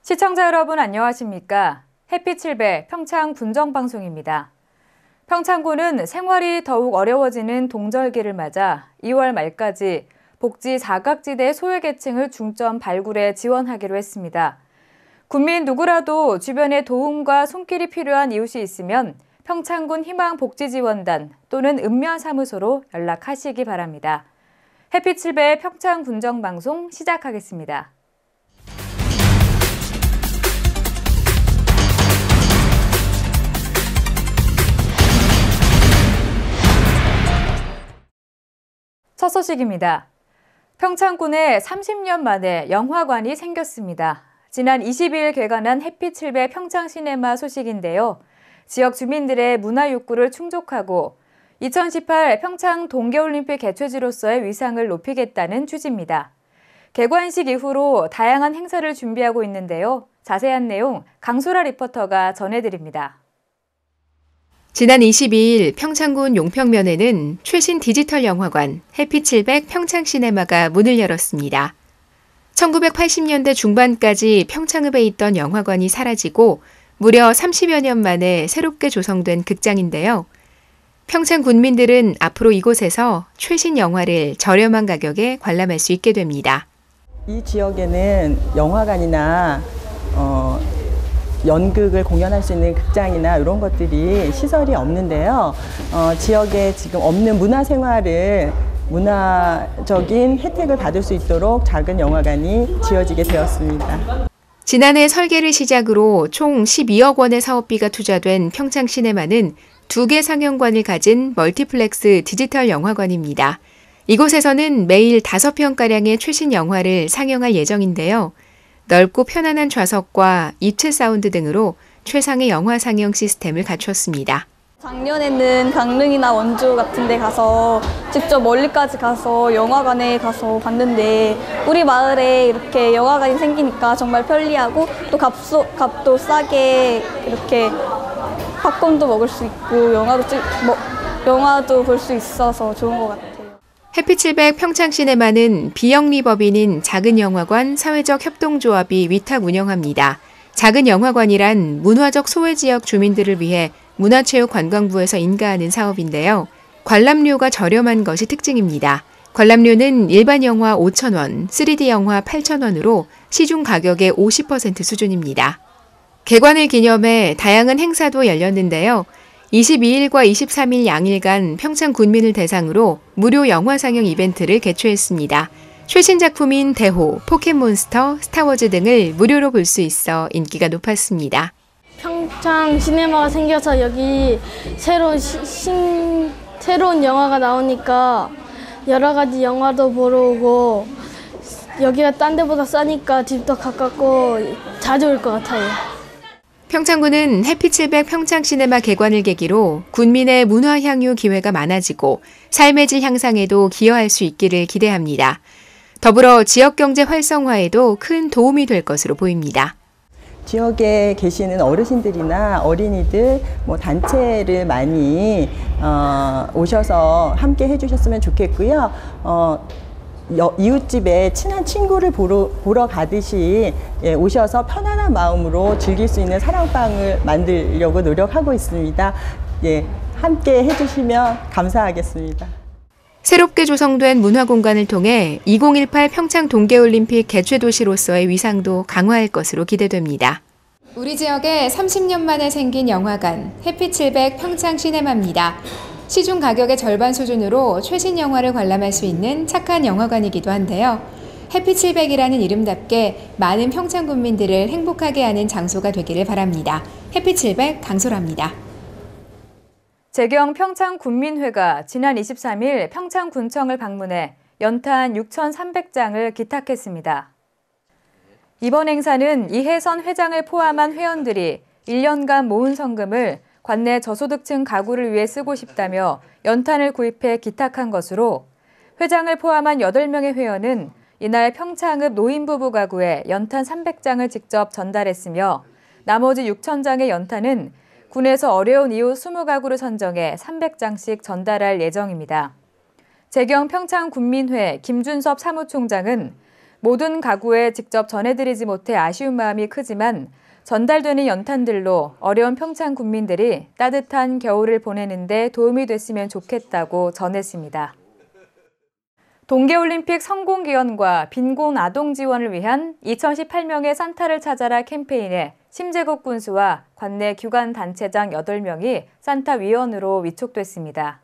시청자 여러분 안녕하십니까? 햇빛 7배 평창 군정방송입니다. 평창군은 생활이 더욱 어려워지는 동절기를 맞아 2월 말까지 복지 사각지대 소외계층을 중점 발굴해 지원하기로 했습니다. 군민 누구라도 주변에 도움과 손길이 필요한 이웃이 있으면 평창군 희망복지지원단 또는 읍면사무소로 연락하시기 바랍니다. 햇빛 7배 평창 군정방송 시작하겠습니다. 첫 소식입니다. 평창군에 30년 만에 영화관이 생겼습니다. 지난 22일 개관한 햇빛 7배 평창시네마 소식인데요. 지역 주민들의 문화 욕구를 충족하고 2018 평창 동계올림픽 개최지로서의 위상을 높이겠다는 취지입니다. 개관식 이후로 다양한 행사를 준비하고 있는데요. 자세한 내용 강소라 리포터가 전해드립니다. 지난 22일 평창군 용평면에는 최신 디지털 영화관 햇빛 700 평창시네마가 문을 열었습니다. 1980년대 중반까지 평창읍에 있던 영화관이 사라지고 무려 30여 년 만에 새롭게 조성된 극장인데요. 평창 군민들은 앞으로 이곳에서 최신 영화를 저렴한 가격에 관람할 수 있게 됩니다. 이 지역에는 영화관이나 연극을 공연할 수 있는 극장이나 이런 것들이 시설이 없는데요. 지역에 지금 없는 문화생활을 문화적인 혜택을 받을 수 있도록 작은 영화관이 지어지게 되었습니다. 지난해 설계를 시작으로 총 12억 원의 사업비가 투자된 평창시네마는 2개 상영관을 가진 멀티플렉스 디지털 영화관입니다. 이곳에서는 매일 5편가량의 최신 영화를 상영할 예정인데요. 넓고 편안한 좌석과 입체 사운드 등으로 최상의 영화 상영 시스템을 갖췄습니다. 작년에는 강릉이나 원주 같은 데 가서 직접 멀리까지 가서 영화관에 가서 봤는데 우리 마을에 이렇게 영화관이 생기니까 정말 편리하고 또 값도 싸게 이렇게 팝콘도 먹을 수 있고 영화도 볼 수 있어서 좋은 것 같아요. 햇빛 700 평창시네마는 비영리법인인 작은 영화관 사회적 협동조합이 위탁 운영합니다. 작은 영화관이란 문화적 소외지역 주민들을 위해 문화체육관광부에서 인가하는 사업인데요. 관람료가 저렴한 것이 특징입니다. 관람료는 일반 영화 5,000원, 3D 영화 8,000원으로 시중 가격의 50% 수준입니다. 개관을 기념해 다양한 행사도 열렸는데요. 22일과 23일 양일간 평창 군민을 대상으로 무료 영화 상영 이벤트를 개최했습니다. 최신 작품인 대호, 포켓몬스터, 스타워즈 등을 무료로 볼 수 있어 인기가 높았습니다. 평창 시네마가 생겨서 여기 새로운 영화가 나오니까 여러 가지 영화도 보러 오고 여기가 딴 데보다 싸니까 집도 가깝고 자주 올 것 같아요. 평창군은 햇빛 700 평창시네마 개관을 계기로 군민의 문화 향유 기회가 많아지고 삶의 질 향상에도 기여할 수 있기를 기대합니다. 더불어 지역경제 활성화에도 큰 도움이 될 것으로 보입니다. 지역에 계시는 어르신들이나 어린이들 단체를 많이 오셔서 함께 해주셨으면 좋겠고요. 이웃집에 친한 친구를 보러 가듯이 오셔서 편안한 마음으로 즐길 수 있는 사랑방을 만들려고 노력하고 있습니다. 함께 해주시면 감사하겠습니다. 새롭게 조성된 문화공간을 통해 2018 평창 동계올림픽 개최도시로서의 위상도 강화할 것으로 기대됩니다. 우리 지역에 30년 만에 생긴 영화관 햇빛 700 평창시네마입니다. 시중 가격의 절반 수준으로 최신 영화를 관람할 수 있는 착한 영화관이기도 한데요. 햇빛 700이라는 이름답게 많은 평창 군민들을 행복하게 하는 장소가 되기를 바랍니다. 햇빛 700 강소라입니다. 재경 평창군민회가 지난 23일 평창군청을 방문해 연탄 6,300장을 기탁했습니다. 이번 행사는 이혜선 회장을 포함한 회원들이 1년간 모은 성금을 관내 저소득층 가구를 위해 쓰고 싶다며 연탄을 구입해 기탁한 것으로 회장을 포함한 8명의 회원은 이날 평창읍 노인부부 가구에 연탄 300장을 직접 전달했으며 나머지 6,000장의 연탄은 군에서 어려운 이웃 20가구를 선정해 300장씩 전달할 예정입니다. 재경 평창군민회 김준섭 사무총장은 모든 가구에 직접 전해드리지 못해 아쉬운 마음이 크지만 전달되는 연탄들로 어려운 평창 군민들이 따뜻한 겨울을 보내는 데 도움이 됐으면 좋겠다고 전했습니다. 동계올림픽 성공기원과 빈곤 아동 지원을 위한 2018명의 산타를 찾아라 캠페인에 심재국 군수와 관내 규관 단체장 8명이 산타 위원으로 위촉됐습니다.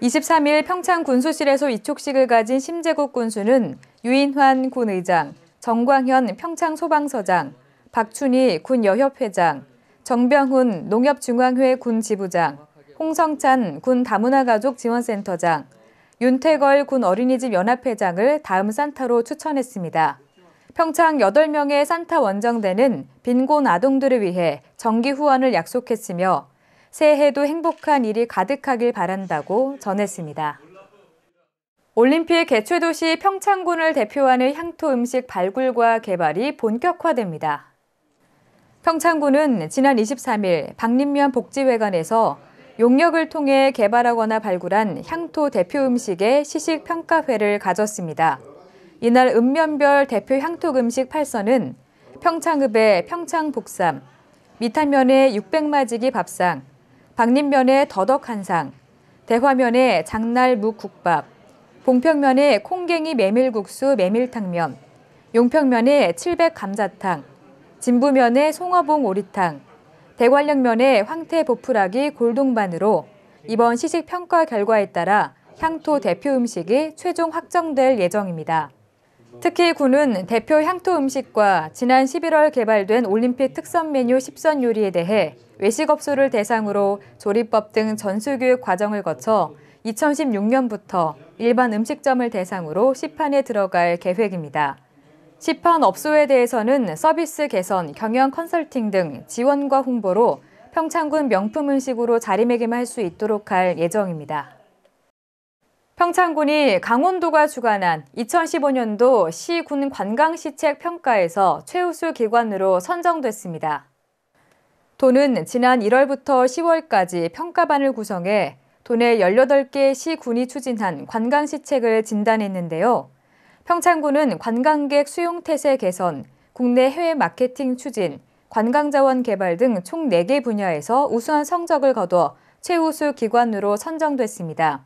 23일 평창 군수실에서 위촉식을 가진 심재국 군수는 유인환 군 의장, 정광현 평창 소방서장, 박춘희 군 여협회장, 정병훈 농협중앙회 군 지부장, 홍성찬 군 다문화가족 지원센터장, 윤태걸 군 어린이집 연합회장을 다음 산타로 추천했습니다. 평창 8명의 산타 원정대는 빈곤 아동들을 위해 정기 후원을 약속했으며 새해에도 행복한 일이 가득하길 바란다고 전했습니다. 올림픽 개최도시 평창군을 대표하는 향토 음식 발굴과 개발이 본격화됩니다. 평창군은 지난 23일 박림면 복지회관에서 용역을 통해 개발하거나 발굴한 향토 대표 음식의 시식 평가회를 가졌습니다. 이날 읍면별 대표 향토 음식 8선은 평창읍의 평창복삼, 미탄면의 600마지기 밥상, 박림면의 더덕 한상, 대화면의 장날 묵국밥, 봉평면의 콩갱이 메밀국수 메밀탕면, 용평면의 700 감자탕, 진부면의 송어봉 오리탕, 대관령면의 황태 보풀하기 골동반으로 이번 시식 평가 결과에 따라 향토 대표 음식이 최종 확정될 예정입니다. 특히 군은 대표 향토 음식과 지난 11월 개발된 올림픽 특선 메뉴 10선 요리에 대해 외식업소를 대상으로 조리법 등 전수교육 과정을 거쳐 2016년부터 일반 음식점을 대상으로 시판에 들어갈 계획입니다. 시판 업소에 대해서는 서비스 개선, 경영 컨설팅 등 지원과 홍보로 평창군 명품 음식으로 자리매김할 수 있도록 할 예정입니다. 평창군이 강원도가 주관한 2015년도 시군 관광시책 평가에서 최우수 기관으로 선정됐습니다. 도는 지난 1월부터 10월까지 평가반을 구성해 도내 18개 시군이 추진한 관광시책을 진단했는데요. 평창군은 관광객 수용태세 개선, 국내 해외 마케팅 추진, 관광자원 개발 등 총 4개 분야에서 우수한 성적을 거둬 최우수 기관으로 선정됐습니다.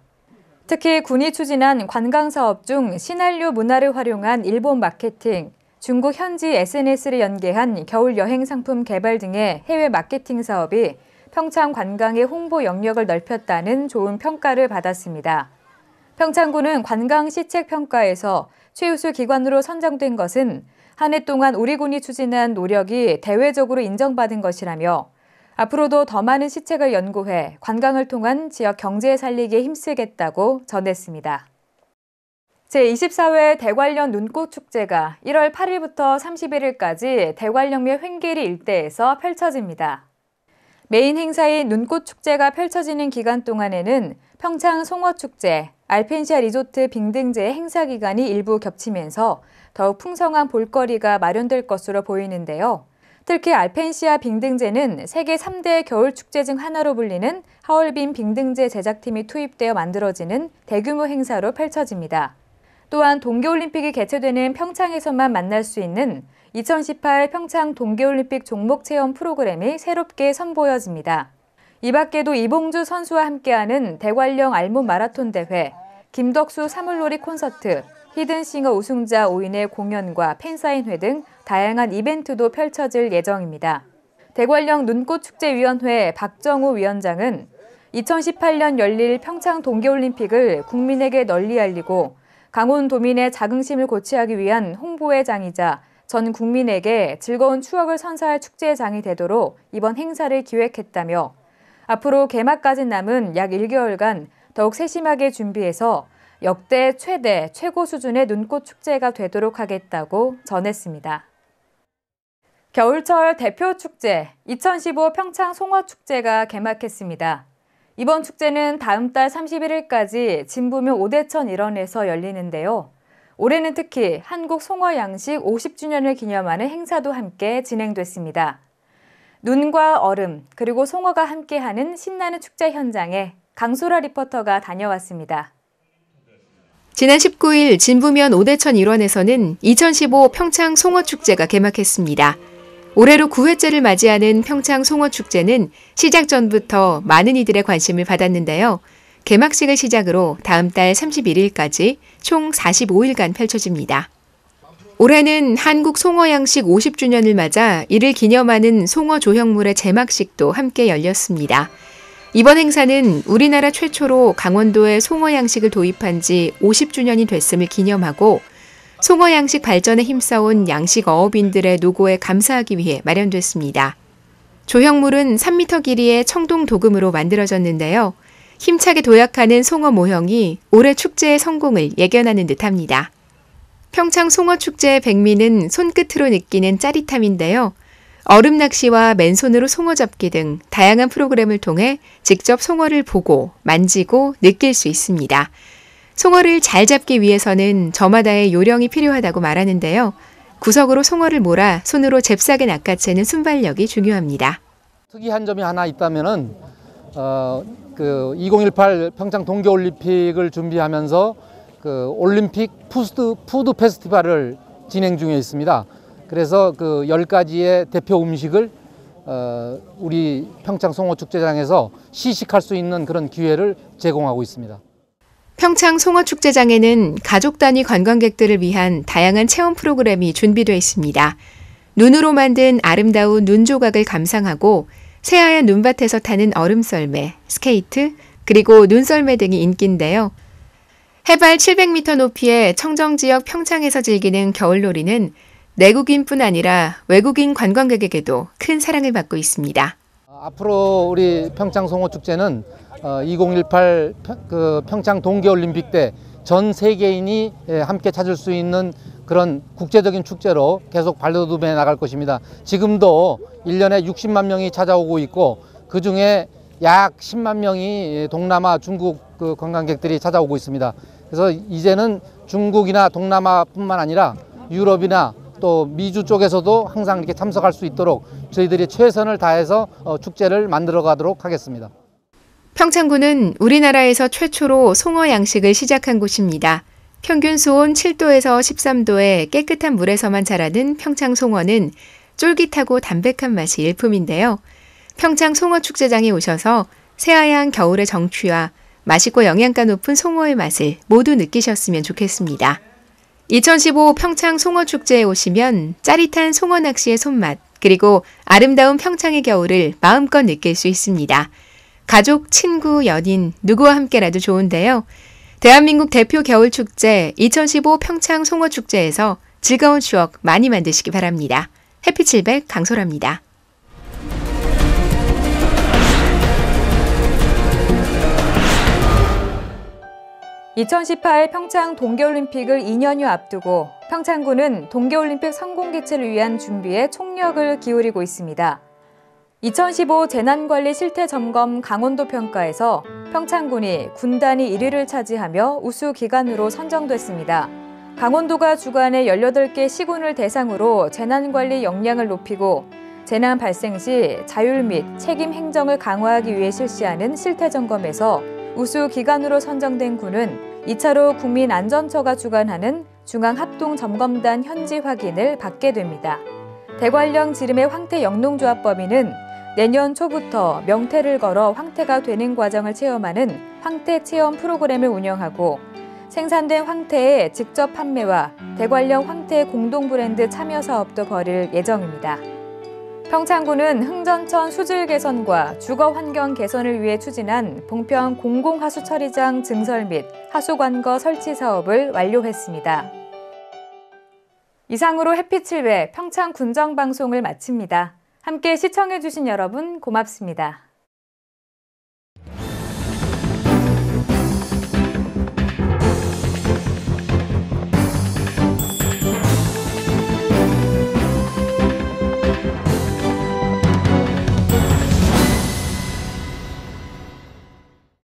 특히 군이 추진한 관광사업 중 시날류 문화를 활용한 일본 마케팅, 중국 현지 SNS를 연계한 겨울 여행 상품 개발 등의 해외 마케팅 사업이 평창 관광의 홍보 영역을 넓혔다는 좋은 평가를 받았습니다. 평창군은 관광시책 평가에서 최우수 기관으로 선정된 것은 한 해 동안 우리 군이 추진한 노력이 대외적으로 인정받은 것이라며 앞으로도 더 많은 시책을 연구해 관광을 통한 지역 경제 살리기에 힘쓰겠다고 전했습니다. 제24회 대관령 눈꽃축제가 1월 8일부터 31일까지 대관령면 횡계리 일대에서 펼쳐집니다. 메인 행사인 눈꽃축제가 펼쳐지는 기간 동안에는 평창 송어축제, 알펜시아 리조트 빙등제 행사 기간이 일부 겹치면서 더욱 풍성한 볼거리가 마련될 것으로 보이는데요. 특히 알펜시아 빙등제는 세계 3대 겨울축제 중 하나로 불리는 하얼빈 빙등제 제작팀이 투입되어 만들어지는 대규모 행사로 펼쳐집니다. 또한 동계올림픽이 개최되는 평창에서만 만날 수 있는 2018 평창 동계올림픽 종목 체험 프로그램이 새롭게 선보여집니다. 이 밖에도 이봉주 선수와 함께하는 대관령 알몸 마라톤 대회, 김덕수 사물놀이 콘서트, 히든싱어 우승자 5인의 공연과 팬사인회 등 다양한 이벤트도 펼쳐질 예정입니다. 대관령 눈꽃축제위원회 박정우 위원장은 2018년 열릴 평창 동계올림픽을 국민에게 널리 알리고 강원도민의 자긍심을 고취하기 위한 홍보의 장이자 전 국민에게 즐거운 추억을 선사할 축제의 장이 되도록 이번 행사를 기획했다며 앞으로 개막까지 남은 약 1개월간 더욱 세심하게 준비해서 역대 최대, 최고 수준의 눈꽃축제가 되도록 하겠다고 전했습니다. 겨울철 대표 축제 2015 평창 송어축제가 개막했습니다. 이번 축제는 다음 달 31일까지 진부면 오대천 일원에서 열리는데요. 올해는 특히 한국 송어 양식 50주년을 기념하는 행사도 함께 진행됐습니다. 눈과 얼음, 그리고 송어가 함께하는 신나는 축제 현장에 강소라 리포터가 다녀왔습니다. 지난 19일 진부면 오대천 일원에서는 2015 평창 송어축제가 개막했습니다. 올해로 9회째를 맞이하는 평창 송어축제는 시작 전부터 많은 이들의 관심을 받았는데요. 개막식을 시작으로 다음 달 31일까지 총 45일간 펼쳐집니다. 올해는 한국 송어 양식 50주년을 맞아 이를 기념하는 송어 조형물의 제막식도 함께 열렸습니다. 이번 행사는 우리나라 최초로 강원도에 송어 양식을 도입한 지 50주년이 됐음을 기념하고 송어 양식 발전에 힘써온 양식 어업인들의 노고에 감사하기 위해 마련됐습니다. 조형물은 3m 길이의 청동 도금으로 만들어졌는데요. 힘차게 도약하는 송어 모형이 올해 축제의 성공을 예견하는 듯합니다. 평창 송어축제의 백미는 손끝으로 느끼는 짜릿함인데요. 얼음 낚시와 맨손으로 송어 잡기 등 다양한 프로그램을 통해 직접 송어를 보고 만지고 느낄 수 있습니다. 송어를 잘 잡기 위해서는 저마다의 요령이 필요하다고 말하는데요. 구석으로 송어를 몰아 손으로 잽싸게 낚아채는 순발력이 중요합니다. 특이한 점이 하나 있다면은 2018 평창 동계올림픽을 준비하면서 올림픽 푸드 페스티벌을 진행 중에 있습니다. 그래서 10가지의 대표 음식을 우리 평창 송어축제장에서 시식할 수 있는 그런 기회를 제공하고 있습니다. 평창 송어축제장에는 가족 단위 관광객들을 위한 다양한 체험 프로그램이 준비되어 있습니다. 눈으로 만든 아름다운 눈 조각을 감상하고 새하얀 눈밭에서 타는 얼음썰매, 스케이트, 그리고 눈썰매 등이 인기인데요. 해발 700m 높이의 청정지역 평창에서 즐기는 겨울놀이는 내국인뿐 아니라 외국인 관광객에게도 큰 사랑을 받고 있습니다. 앞으로 우리 평창 송어축제는 2018 평창 동계올림픽 때 전 세계인이 함께 찾을 수 있는 그런 국제적인 축제로 계속 발돋움해 나갈 것입니다. 지금도 1년에 60만 명이 찾아오고 있고 그중에 약 10만 명이 동남아, 중국 관광객들이 찾아오고 있습니다. 그래서 이제는 중국이나 동남아뿐만 아니라 유럽이나 또 미주 쪽에서도 항상 이렇게 참석할 수 있도록 저희들이 최선을 다해서 축제를 만들어 가도록 하겠습니다. 평창군은 우리나라에서 최초로 송어 양식을 시작한 곳입니다. 평균 수온 7도에서 13도의 깨끗한 물에서만 자라는 평창 송어는 쫄깃하고 담백한 맛이 일품인데요. 평창 송어축제장에 오셔서 새하얀 겨울의 정취와 맛있고 영양가 높은 송어의 맛을 모두 느끼셨으면 좋겠습니다. 2015 평창 송어축제에 오시면 짜릿한 송어 낚시의 손맛, 그리고 아름다운 평창의 겨울을 마음껏 느낄 수 있습니다. 가족, 친구, 연인, 누구와 함께라도 좋은데요. 대한민국 대표 겨울축제 2015 평창 송어축제에서 즐거운 추억 많이 만드시기 바랍니다. 해피700 강소라입니다. 2018 평창 동계올림픽을 2년여 앞두고 평창군은 동계올림픽 성공 개최를 위한 준비에 총력을 기울이고 있습니다. 2015 재난관리 실태점검 강원도 평가에서 평창군이 군단위 1위를 차지하며 우수 기관으로 선정됐습니다. 강원도가 주관해 18개 시군을 대상으로 재난관리 역량을 높이고 재난 발생 시 자율 및 책임 행정을 강화하기 위해 실시하는 실태점검에서 우수 기관으로 선정된 군은 2차로 국민안전처가 주관하는 중앙합동점검단 현지 확인을 받게 됩니다. 대관령 지름의 황태 영농조합범위는 내년 초부터 명태를 걸어 황태가 되는 과정을 체험하는 황태 체험 프로그램을 운영하고 생산된 황태의 직접 판매와 대관령 황태 공동 브랜드 참여 사업도 벌일 예정입니다. 평창군은 흥전천 수질 개선과 주거 환경 개선을 위해 추진한 봉평 공공하수처리장 증설 및 하수관거 설치 사업을 완료했습니다. 이상으로 해피700 평창 군정방송을 마칩니다. 함께 시청해주신 여러분 고맙습니다.